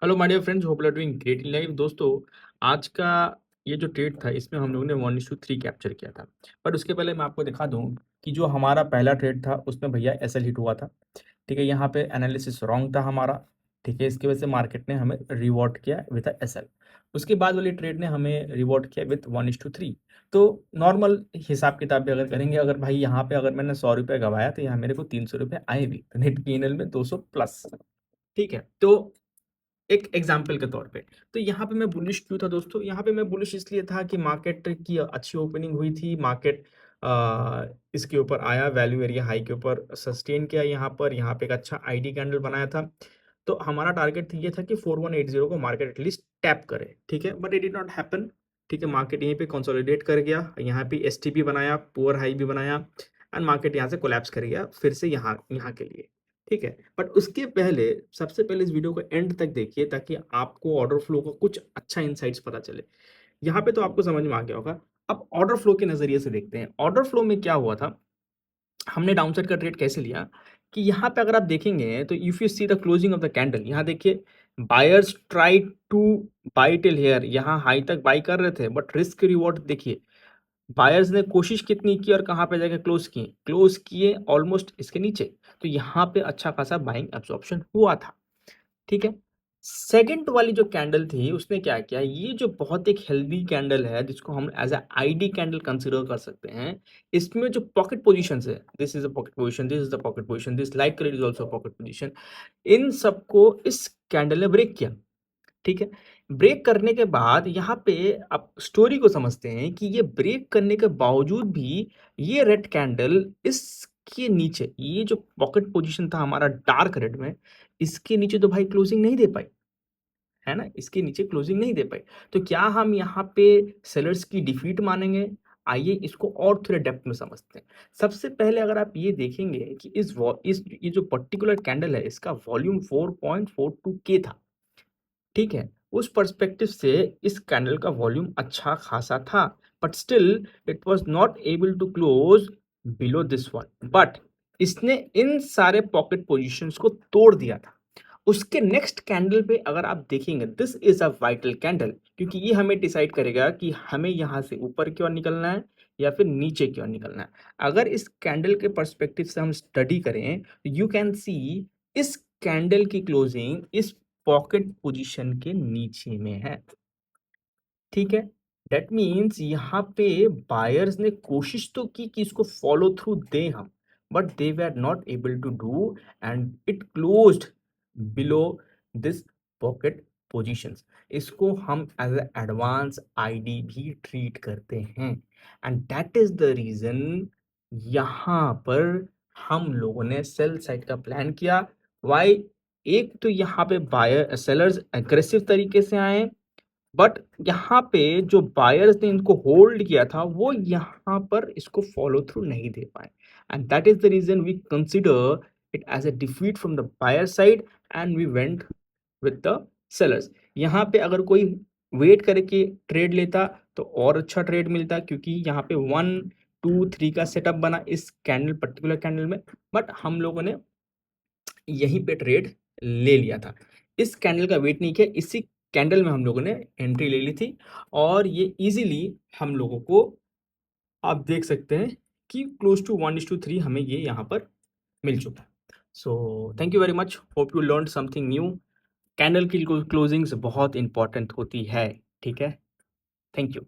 Hello my dear friends, hope you are doing great in life. दोस्तों, आज का ये जो ट्रेड था इसमें हम लोगों ने 1:3 कैप्चर किया था। बट उसके पहले मैं आपको दिखा दूं कि जो हमारा पहला ट्रेड था उसमें भैया एसएल हिट हुआ था। ठीक है, यहाँ पे एनालिसिस रॉन्ग था हमारा। ठीक है, इसकी वजह से मार्केट ने हमें रिवॉर्ड किया विद एसएल। उसके बाद वाली ट्रेड ने हमें रिवॉर्ड किया विथ 1:3। तो नॉर्मल हिसाब किताब भी अगर करेंगे, अगर भाई यहाँ पे अगर मैंने 100 रुपये गवाया तो यहाँ मेरे को 300 रुपये आए भी, तो नेट पीएनएल में 200 प्लस। ठीक है, तो एक एग्जाम्पल के तौर पे, तो यहाँ पे मैं बुलिश क्यों था दोस्तों? यहाँ पे मैं बुलिश इसलिए था कि मार्केट की अच्छी ओपनिंग हुई थी। मार्केट इसके ऊपर आया, वैल्यू एरिया हाई के ऊपर सस्टेन किया। यहाँ पे एक अच्छा आईडी कैंडल बनाया था। तो हमारा टारगेट ये था कि 4180 को मार्केट एटलीस्ट टैप करे। ठीक है, but it did not happen. ठीक है, मार्केट यहीं पे कंसोलिडेट कर गया, यहाँ पे एसटीपी बनाया, पुअर हाई भी बनाया, एंड मार्केट यहाँ से कोलैप्स कर गया फिर से यहाँ यहाँ के लिए। ठीक है, बट उसके पहले सबसे पहले इस वीडियो को एंड तक देखिए ताकि आपको ऑर्डर फ्लो का कुछ अच्छा इंसाइट्स पता चले। यहाँ पे तो आपको समझ में आ गया होगा। अब ऑर्डर फ्लो के नजरिए से देखते हैं, ऑर्डर फ्लो में क्या हुआ था, हमने डाउनसाइड का ट्रेड कैसे लिया। कि यहाँ पे अगर आप देखेंगे तो if you see the closing of the candle, यहाँ देखिए, buyers try two by till here, यहाँ हाई तक बाई कर रहे थे, बट रिस्क रिवॉर्ड देखिए, बायर्स ने कोशिश कितनी की और कहाँ पे जाके क्लोज किए ऑलमोस्ट इसके नीचे। तो यहाँ पे अच्छा खासा बाइंग एब्जॉर्प्शन हुआ था। ठीक है, सेकंड वाली जो कैंडल थी उसने क्या किया, ये जो बहुत एक हेल्दी कैंडल है जिसको हम as a ID candle consider कर सकते हैं। इसमें जो पॉकेट पोजीशंस है, this is a pocket position, this is the pocket position, this like colour is also pocket position, इन सबको इस कैंडल ने ब्रेक किया। ठीक है, ब्रेक करने के बाद यहाँ पे आप स्टोरी को समझते हैं कि ये ब्रेक करने के बावजूद भी ये रेड कैंडल इसके नीचे, ये जो पॉकेट पोजीशन था हमारा डार्क रेड में, इसके नीचे तो भाई क्लोजिंग नहीं दे पाई, है ना, इसके नीचे क्लोजिंग नहीं दे पाई। तो क्या हम यहाँ पे सेलर्स की डिफीट मानेंगे? आइए इसको और थोड़े डेप्थ में समझते हैं। सबसे पहले अगर आप ये देखेंगे कि इस ये जो पर्टिकुलर कैंडल है इसका वॉल्यूम 4.42 के था। ठीक है, उस पर्सपेक्टिव से इस कैंडल का वॉल्यूम अच्छा खासा था, but still it was not able to close below this one. But इसने इन सारे पॉकेट पोजीशंस को तोड़ दिया था। उसके नेक्स्ट कैंडल पे अगर आप देखेंगे, this is a vital candle, क्योंकि ये हमें डिसाइड करेगा कि हमें यहां से ऊपर की ओर निकलना है या फिर नीचे की ओर निकलना है। अगर इस कैंडल के पर्सपेक्टिव से हम स्टडी करें, यू कैन सी इस कैंडल की क्लोजिंग इस पॉकेट पोजीशन के नीचे में है। ठीक है, दैट मीन्स यहाँ पे बायर्स ने कोशिश तो की कि इसको फॉलो थ्रू दें हम, but they were not able to do, and it closed below this pocket positions. इसको हम एज एडवांस आईडी भी ट्रीट करते हैं, and that is the reason यहाँ पर हम लोगों ने सेल साइड का प्लान किया। वाई? एक तो यहाँ पे बायर सेलर्स एग्रेसिव तरीके से आए, बट यहाँ पे जो बायर्स ने इनको होल्ड किया था वो यहाँ पर इसको फॉलो थ्रू नहीं दे पाए, and that is the reason we consider it as a defeat from the buyer side, and we went with the sellers. यहाँ पे अगर कोई वेट करके ट्रेड लेता तो और अच्छा ट्रेड मिलता, क्योंकि यहाँ पे 1 2 3 का सेटअप बना इस कैंडल पर्टिकुलर कैंडल में, बट हम लोगों ने यहीं पे ट्रेड ले लिया था। इस कैंडल का वेट नहीं किया, इसी कैंडल में हम लोगों ने एंट्री ले ली थी, और ये इजीली हम लोगों को आप देख सकते हैं कि क्लोज टू 1:3 हमें ये यहाँ पर मिल चुका है। So thank you very much, hope you learn something new. Candle की क्लोजिंग्स बहुत इंपॉर्टेंट होती है। ठीक है, थैंक यू।